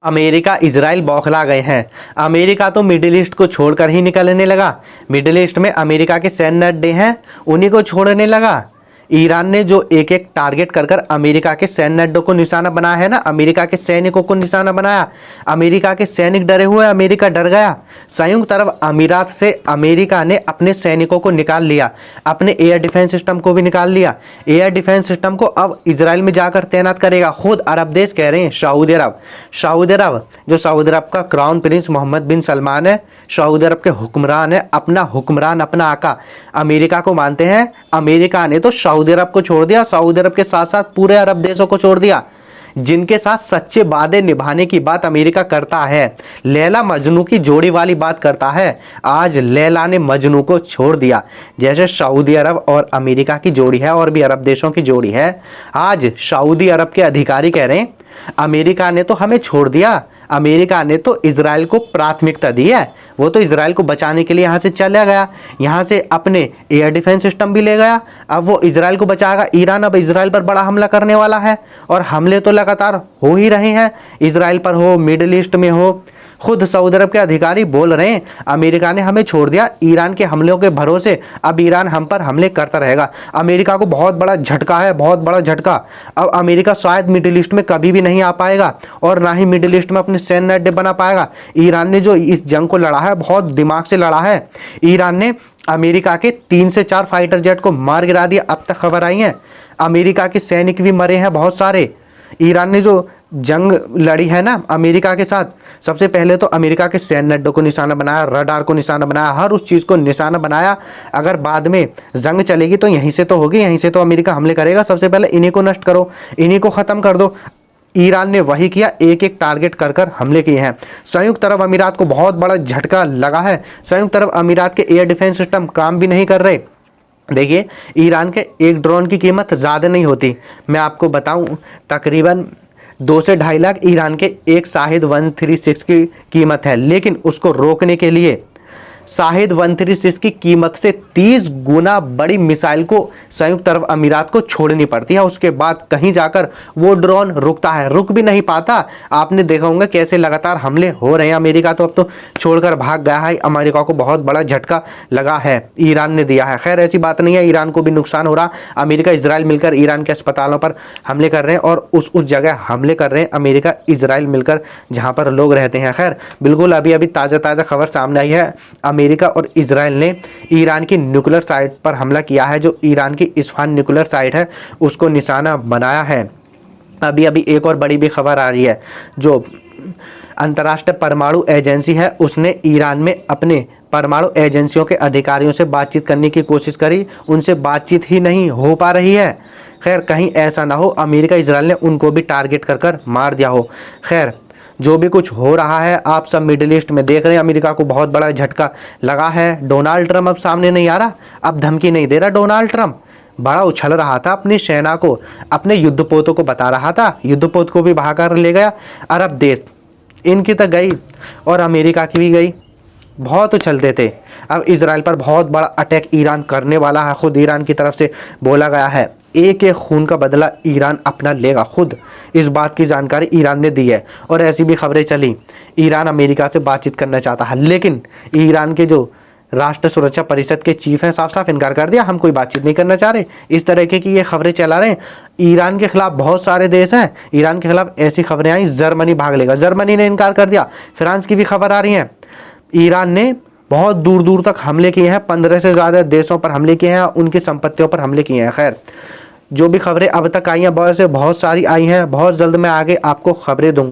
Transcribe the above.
America Israel बौखला गए हैं। अमेरिका तो मिडिल ईस्ट को छोड़कर ही निकलने लगा। मिडिल ईस्ट में अमेरिका के सैन्य अड्डे हैं, उन्हीं को छोड़ने लगा। ईरान ने जो एक एक टारगेट कर कर अमेरिका के सैन्य अड्डों को निशाना बनाया है ना, अमेरिका के सैनिकों को निशाना बनाया। अमेरिका के सैनिक डरे हुए, अमेरिका डर गया। संयुक्त अरब अमीरात से अमेरिका ने अपने सैनिकों को निकाल लिया, अपने एयर डिफेंस सिस्टम को भी निकाल लिया। एयर डिफेंस सिस्टम को अब इजराइल में जाकर तैनात करेगा। खुद अरब देश कह रहे हैं, सऊदी अरब जो सऊदी अरब का क्राउन प्रिंस मोहम्मद बिन सलमान है, सऊदी अरब के हुक्मरान है, अपना हुक्मरान, अपना आका अमेरिका को मानते हैं। अमेरिका ने तो सऊदी अरब को छोड़ दिया, सऊदी अरब के साथ साथ पूरे अरब देशों को छोड़ दिया जिनके साथ सच्चे वादे निभाने की बात अमेरिका करता है। लैला मजनू की जोड़ी वाली बात करता है। आज लैला ने मजनू को छोड़ दिया। जैसे सऊदी अरब और अमेरिका की जोड़ी है और भी अरब देशों की जोड़ी है, आज सऊदी अरब के अधिकारी कह रहे हैं अमेरिका ने तो हमें छोड़ दिया, अमेरिका ने तो इजराइल को प्राथमिकता दी है। वो तो इजराइल को बचाने के लिए यहाँ से चला गया, यहाँ से अपने एयर डिफेंस सिस्टम भी ले गया। अब वो इजराइल को बचाएगा। ईरान अब इजराइल पर बड़ा हमला करने वाला है और हमले तो लगातार हो ही रहे हैं, इजराइल पर हो, मिडिल ईस्ट में हो। खुद सऊदी अरब के अधिकारी बोल रहे हैं अमेरिका ने हमें छोड़ दिया ईरान के हमलों के भरोसे, अब ईरान हम पर हमले करता रहेगा। अमेरिका को बहुत बड़ा झटका है, बहुत बड़ा झटका। अब अमेरिका शायद मिडिल ईस्ट में कभी भी नहीं आ पाएगा और ना ही मिडिल ईस्ट में अपने सैन्य अड्डे बना पाएगा। ईरान ने जो इस जंग को लड़ा है बहुत दिमाग से लड़ा है। ईरान ने अमेरिका के 3 से 4 फाइटर जेट को मार गिरा दिया। अब तक खबर आई है अमेरिका के सैनिक भी मरे हैं बहुत सारे। ईरान ने जो जंग लड़ी है ना अमेरिका के साथ, सबसे पहले तो अमेरिका के सैन्य अड्डों को निशाना बनाया, रडार को निशाना बनाया, हर उस चीज़ को निशाना बनाया। अगर बाद में जंग चलेगी तो यहीं से तो होगी, यहीं से तो अमेरिका हमले करेगा। सबसे पहले इन्हीं को नष्ट करो, इन्हीं को ख़त्म कर दो। ईरान ने वही किया, एक एक टारगेट कर कर हमले किए हैं। संयुक्त अरब अमीरात को बहुत बड़ा झटका लगा है। संयुक्त अरब अमीरात के एयर डिफेंस सिस्टम काम भी नहीं कर रहे। देखिए, ईरान के एक ड्रोन की कीमत ज़्यादा नहीं होती, मैं आपको बताऊं तकरीबन 2 से 2.5 लाख ईरान के एक शाहिद 136 की कीमत है। लेकिन उसको रोकने के लिए शाहिद 136 की कीमत से 30 गुना बड़ी मिसाइल को संयुक्त अरब अमीरात को छोड़नी पड़ती है। उसके बाद कहीं जाकर वो ड्रोन रुकता है, रुक भी नहीं पाता। आपने देखा होगा कैसे लगातार हमले हो रहे हैं। अमेरिका तो अब तो छोड़कर भाग गया है। अमेरिका को बहुत बड़ा झटका लगा है, ईरान ने दिया है। खैर ऐसी बात नहीं है, ईरान को भी नुकसान हो रहा। अमेरिका इजराइल मिलकर ईरान के अस्पतालों पर हमले कर रहे हैं और उस जगह हमले कर रहे हैं अमेरिका इजराइल मिलकर जहाँ पर लोग रहते हैं। खैर बिल्कुल अभी ताज़ा खबर सामने आई है। अमेरिका और इजराइल ने ईरान की न्यूक्लियर साइट पर हमला किया है। जो ईरान की इस्फहान न्यूक्लियर साइट है उसको निशाना बनाया है। अभी एक और बड़ी भी खबर आ रही है। जो अंतर्राष्ट्रीय परमाणु एजेंसी है उसने ईरान में अपने परमाणु एजेंसियों के अधिकारियों से बातचीत करने की कोशिश करी, उनसे बातचीत ही नहीं हो पा रही है। खैर कहीं ऐसा ना हो अमेरिका इजराइल ने उनको भी टारगेट कर कर मार दिया हो। खैर जो भी कुछ हो रहा है आप सब मिडिल ईस्ट में देख रहे हैं। अमेरिका को बहुत बड़ा झटका लगा है। डोनाल्ड ट्रंप अब सामने नहीं आ रहा, अब धमकी नहीं दे रहा। डोनाल्ड ट्रंप बड़ा उछल रहा था, अपनी सेना को, अपने युद्धपोतों को बता रहा था, युद्धपोत को भी बहाकर ले गया। अरब देश इनकी तो गई और अमेरिका की भी गई, बहुत उछलते थे। अब इजराइल पर बहुत बड़ा अटैक ईरान करने वाला है। खुद ईरान की तरफ से बोला गया है एक खून का बदला ईरान अपना लेगा। खुद इस बात की जानकारी ईरान ने दी है और ऐसी भी खबरें चली ईरान अमेरिका से बातचीत करना चाहता है, लेकिन ईरान के जो राष्ट्र सुरक्षा परिषद के चीफ हैं साफ साफ इनकार कर दिया, हम कोई बातचीत नहीं करना चाह रहे। इस तरह की ये खबरें चला रहे हैं। ईरान के खिलाफ बहुत सारे देश हैं, ईरान के खिलाफ ऐसी खबरें आई जर्मनी भाग लेगा, जर्मनी ने इनकार कर दिया। फ्रांस की भी खबर आ रही है। ईरान ने बहुत दूर दूर तक हमले किए हैं, 15 से ज़्यादा देशों पर हमले किए हैं, उनकी संपत्तियों पर हमले किए हैं। खैर जो भी खबरें अब तक आई हैं बहुत सारी आई हैं, बहुत जल्द मैं आगे आपको खबरें दूंगा।